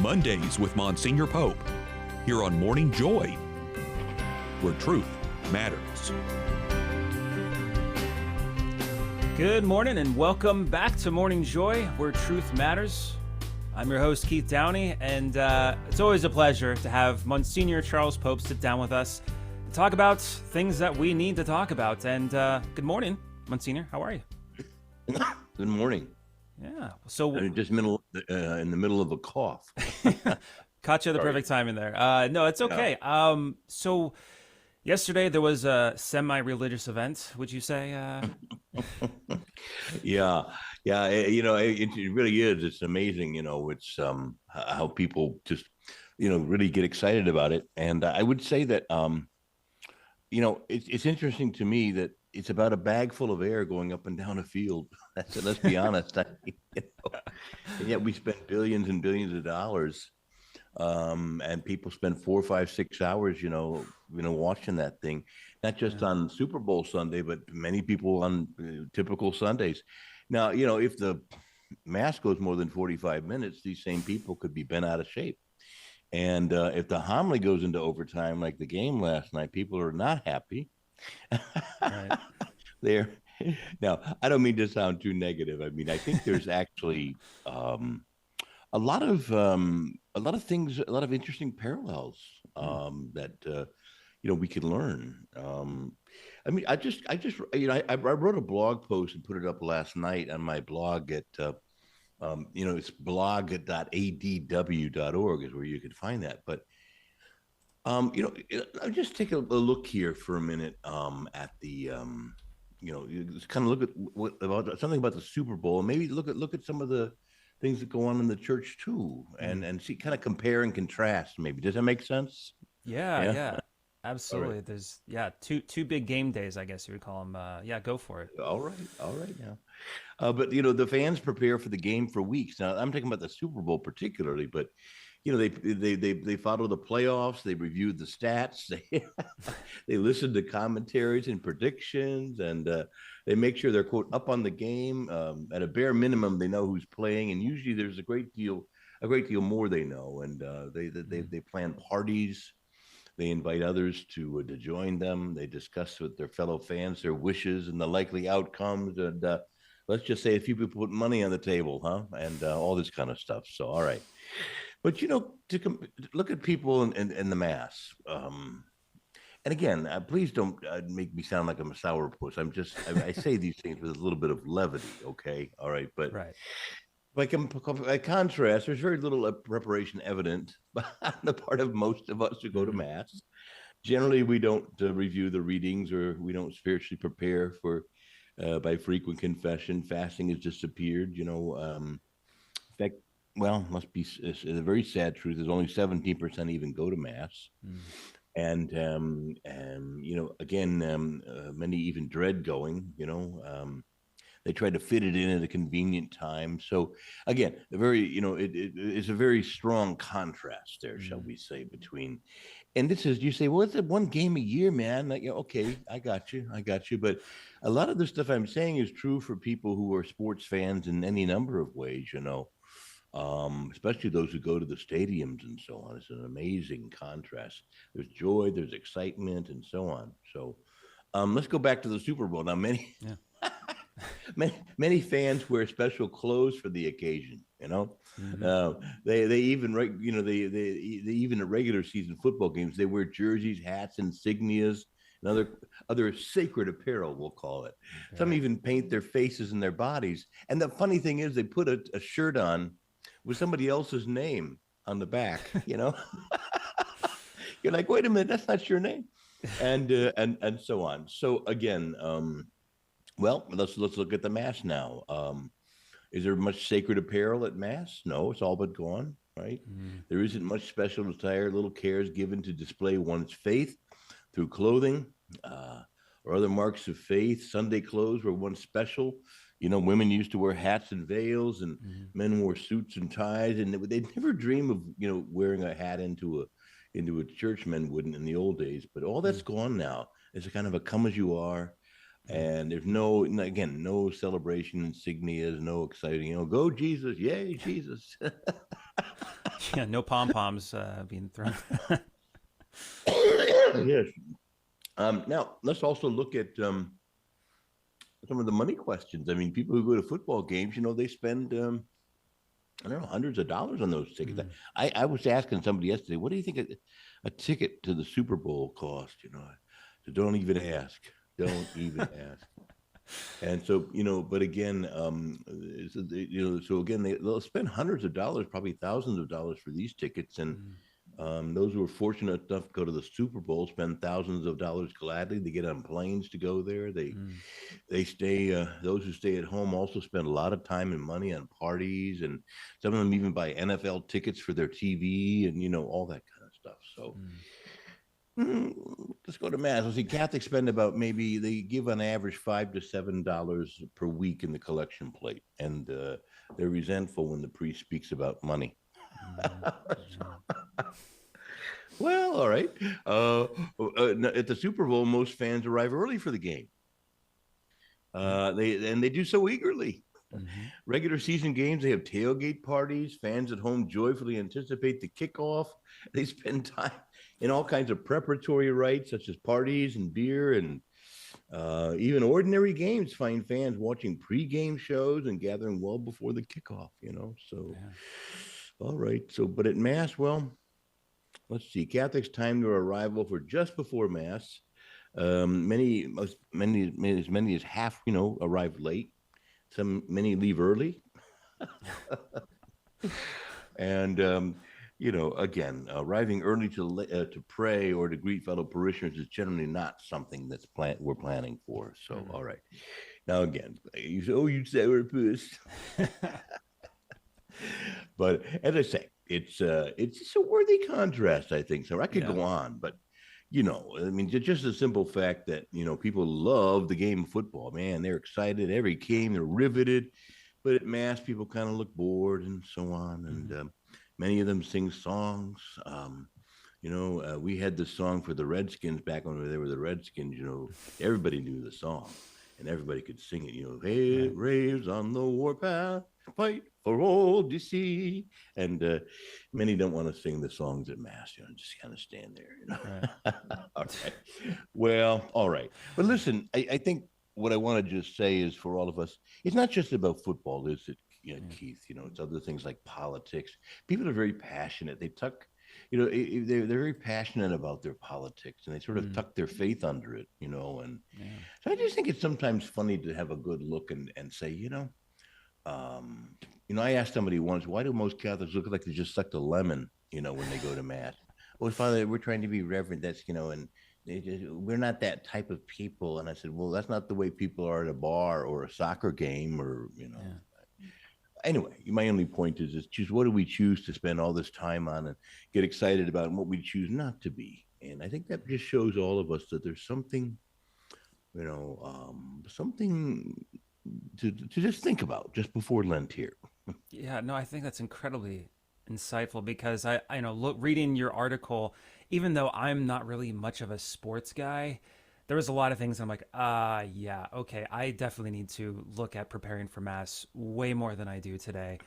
Mondays with Monsignor Pope, here on Morning Joy, where truth matters. Good morning and welcome back to Morning Joy, where truth matters. I'm your host, Keith Downey, and it's always a pleasure to have Monsignor Charles Pope sit down with us to talk about things that we need to talk about. And good morning, Monsignor. How are you? Good morning. Yeah. So Just in the middle of a cough. Caught you at the perfect time in there. No, it's okay. So yesterday there was a semi-religious event, would you say? Yeah. It really is. It's amazing, it's how people just, really get excited about it. And I would say that, it's interesting to me that it's about a bag full of air going up and down a field. Let's be honest. And yet we spend billions and billions of dollars, and people spend 4, 5, 6 hours, watching that thing, not just on Super Bowl Sunday, but many people on typical Sundays. Now, if the mass goes more than 45 minutes, these same people could be bent out of shape. And if the homily goes into overtime, like the game last night, people are not happy. Right. Now, I don't mean to sound too negative. I mean, I think there's actually a lot of things, a lot of interesting parallels that we can learn. I mean, I wrote a blog post and put it up last night on my blog at it's blog.adw.org is where you could find that. But I'll just take a look here for a minute at the just kind of look at something about the Super Bowl, and maybe look at some of the things that go on in the church too, and see, kind of compare and contrast. Maybe, does that make sense? Yeah. Absolutely. Right. There's two big game days, I guess you would call them. Go for it. All right. Now, but the fans prepare for the game for weeks. Now, I'm talking about the Super Bowl particularly, but they follow the playoffs. They review the stats. They listen to commentaries and predictions, and they make sure they're, quote, up on the game. At a bare minimum, they know who's playing, and usually there's a great deal more they know. And they plan parties. They invite others to join them. They discuss with their fellow fans their wishes and the likely outcomes. And let's just say a few people put money on the table, and all this kind of stuff. So, all right. But, to look at people in the mass. And again, please don't make me sound like I'm a sourpuss. I say these things with a little bit of levity. Okay. All right. But right. By contrast, there's very little preparation evident on the part of most of us who go to mass. Generally, we don't review the readings, or we don't spiritually prepare for by frequent confession. Fasting has disappeared. In fact, must be a very sad truth is only 17% even go to mass, and many even dread going. They try to fit it in at a convenient time. So again, it's a very strong contrast there, shall we say, between, and this is, you say, well, it's one game a year, man. Like, okay, I got you. But a lot of the stuff I'm saying is true for people who are sports fans in any number of ways, especially those who go to the stadiums and so on. It's an amazing contrast. There's joy, there's excitement, and so on. So let's go back to the Super Bowl. Now, many fans wear special clothes for the occasion. They even even at regular season football games, they wear jerseys, hats, insignias, and other sacred apparel, we'll call it. Okay. Some even paint their faces and their bodies. And the funny thing is, they put a shirt on with somebody else's name on the back. You're like, wait a minute, that's not your name, and so on. So again. Let's look at the mass now. Is there much sacred apparel at mass? No, it's all but gone, right? There isn't much special attire, little cares given to display one's faith through clothing or other marks of faith. Sunday clothes were once special. Women used to wear hats and veils, and men wore suits and ties, and they'd never dream of, wearing a hat into a church. Men wouldn't in the old days, but all that's gone now. It's a kind of a come as you are. And there's no celebration insignias, no exciting, go Jesus, yay, Jesus. Yeah, no pom-poms being thrown. Yes. Now let's also look at some of the money questions. I mean, people who go to football games, they spend I don't know, hundreds of dollars on those tickets. Mm. I was asking somebody yesterday, what do you think a ticket to the Super Bowl cost? So don't even ask. Don't even ask. And so, but again, so again, they'll spend hundreds of dollars, probably thousands of dollars for these tickets. And those who are fortunate enough to go to the Super Bowl spend thousands of dollars gladly. They get on planes to go there. They stay. Those who stay at home also spend a lot of time and money on parties, and some of them even buy NFL tickets for their TV and all that kind of stuff. So. Let's go to mass. Let's see. Catholics spend about they give on average $5 to $7 per week in the collection plate, and they're resentful when the priest speaks about money. Well, all right. At the Super Bowl, most fans arrive early for the game. They do so eagerly. Regular season games, they have tailgate parties. Fans at home joyfully anticipate the kickoff. They spend time in all kinds of preparatory rites, such as parties and beer, and even ordinary games find fans watching pre-game shows and gathering well before the kickoff. So, all right. So, but at Mass, well, let's see. Catholics time their arrival for just before Mass. As many as half, arrive late. Many leave early. And, again, arriving early to pray or to greet fellow parishioners is generally not something we're planning for. So, all right. Now, again, you say, you'd say we're puss. But as I say, it's a worthy contrast, I think. So I could go on, but I mean, just the simple fact that, people love the game of football, man, they're excited every game, they're riveted, but at Mass, people kind of look bored and so on. And many of them sing songs. We had this song for the Redskins back when they were the Redskins, everybody knew the song and everybody could sing it, hey, Braves on the warpath, fight for old DC. And many don't want to sing the songs at Mass, just kind of stand there, Right. All right. Well, all right. But listen, I think what I want to just say is for all of us, it's not just about football, is it, Keith? It's other things like politics. People are very passionate. They they're very passionate about their politics, and they sort of tuck their faith under it, and so I just think it's sometimes funny to have a good look and say, I asked somebody once, why do most Catholics look like they just sucked a lemon, when they go to Mass? Well, Father, we're trying to be reverent. That's, and we're not that type of people. And I said, well, that's not the way people are at a bar or a soccer game or, Anyway, my only point is choose, what do we choose to spend all this time on and get excited about, and what we choose not to be. And I think that just shows all of us that there's something, something to just think about just before Lent here. Yeah, no, I think that's incredibly insightful because I reading your article, even though I'm not really much of a sports guy, there was a lot of things I'm like, yeah, okay, I definitely need to look at preparing for Mass way more than I do today.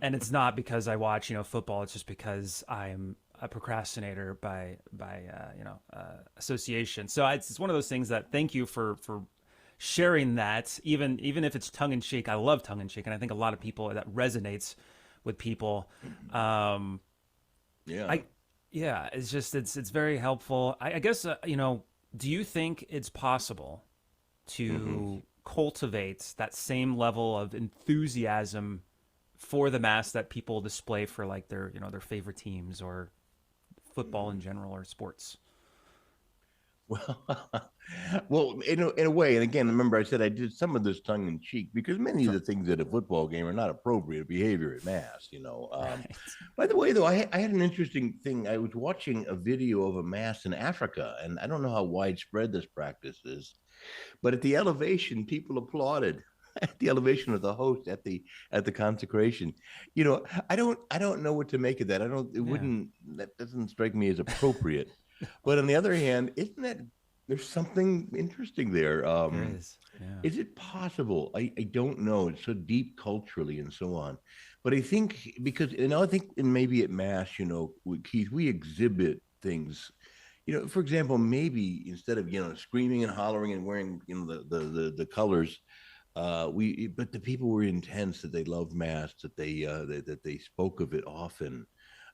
And it's not because I watch, football. It's just because I'm a procrastinator by association. So it's one of those things that thank you for sharing that, even if it's tongue in cheek. I love tongue in cheek, and I think a lot of people that resonates with people. It's just it's very helpful. I guess do you think it's possible to cultivate that same level of enthusiasm for the Mass that people display for like their favorite teams or football in general or sports? Well, in a way, and again, remember I said I did some of this tongue in cheek because many of the things at a football game are not appropriate behavior at Mass. Right. By the way, though, I had an interesting thing. I was watching a video of a Mass in Africa, and I don't know how widespread this practice is, but at the elevation, people applauded. At the elevation of the host at the consecration, I don't know what to make of that. That doesn't strike me as appropriate. But on the other hand, isn't that there's something interesting there. There is. Yeah. Is it possible? I don't know. It's so deep culturally and so on. But I think because, I think maybe at Mass, Keith, we exhibit things. For example, maybe instead of, screaming and hollering and wearing, the colors, but the people were intense, that they loved Mass, that they spoke of it often,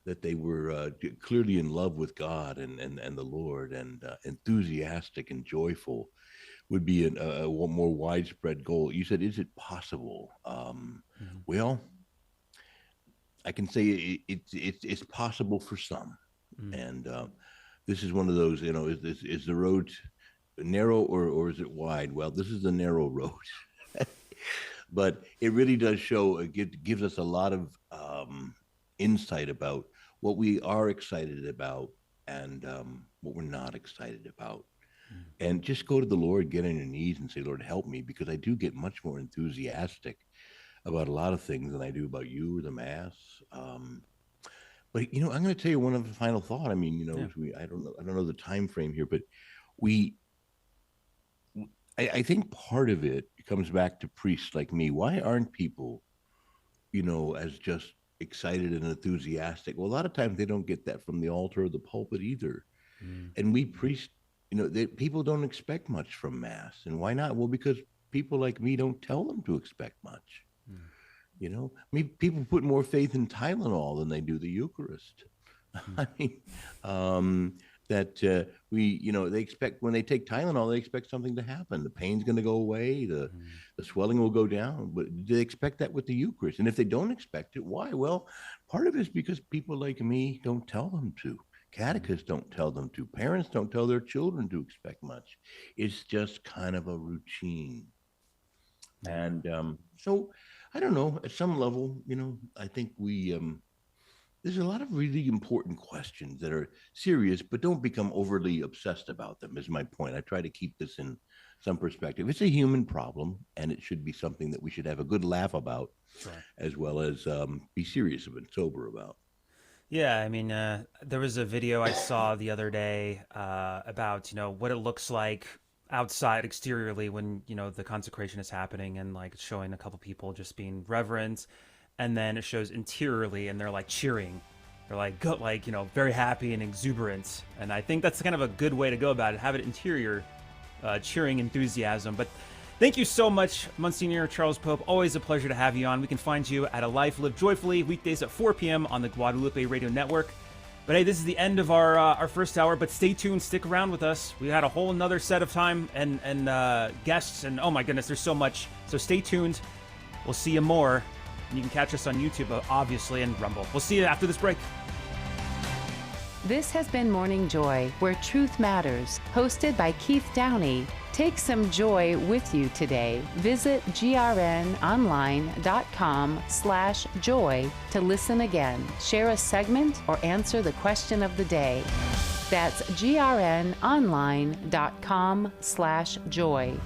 that they were clearly in love with God and the Lord, and enthusiastic and joyful would be a more widespread goal. You said, is it possible? Well, I can say it's possible for some, and this is one of those. Is the road narrow or is it wide? Well, this is the narrow road. But it really does show, it gives us a lot of insight about what we are excited about and what we're not excited about. And just go to the Lord, get on your knees and say, Lord, help me, because I do get much more enthusiastic about a lot of things than I do about you or the Mass. But, I'm going to tell you one of the final thought. I mean, I don't know the time frame here, but I think part of it comes back to priests like me. Why aren't people, as just excited and enthusiastic? Well, a lot of times they don't get that from the altar or the pulpit either. And we priests, people don't expect much from Mass. And why not? Well, because people like me don't tell them to expect much. People put more faith in Tylenol than they do the Eucharist. I mean, they expect, when they take Tylenol, they expect something to happen. The pain's going to go away. The swelling will go down. But they expect that with the Eucharist. And if they don't expect it, why? Well, part of it is because people like me don't tell them to. Catechists don't tell them to. Parents don't tell their children to expect much. It's just kind of a routine. And so, I don't know, at some level, I think there's a lot of really important questions that are serious, but don't become overly obsessed about them, is my point. I try to keep this in some perspective. It's a human problem, and it should be something that we should have a good laugh about, as well as be serious and sober about. Yeah, I mean, there was a video I saw the other day about, what it looks like outside exteriorly when, the consecration is happening, and like showing a couple people just being reverent. And then it shows interiorly, and they're like cheering. They're like, very happy and exuberant. And I think that's kind of a good way to go about it. Have it interior, cheering enthusiasm. But thank you so much, Monsignor Charles Pope. Always a pleasure to have you on. We can find you at A Life Lived Joyfully, weekdays at 4 p.m. on the Guadalupe Radio Network. But hey, this is the end of our first hour, but stay tuned, stick around with us. We had a whole another set of time and guests, and oh my goodness, there's so much. So stay tuned. We'll see you more. And you can catch us on YouTube, obviously, and Rumble. We'll see you after this break. This has been Morning Joy, where truth matters, hosted by Keith Downey. Take some joy with you today. Visit grnonline.com/joy to listen again, share a segment, or answer the question of the day. That's grnonline.com/joy.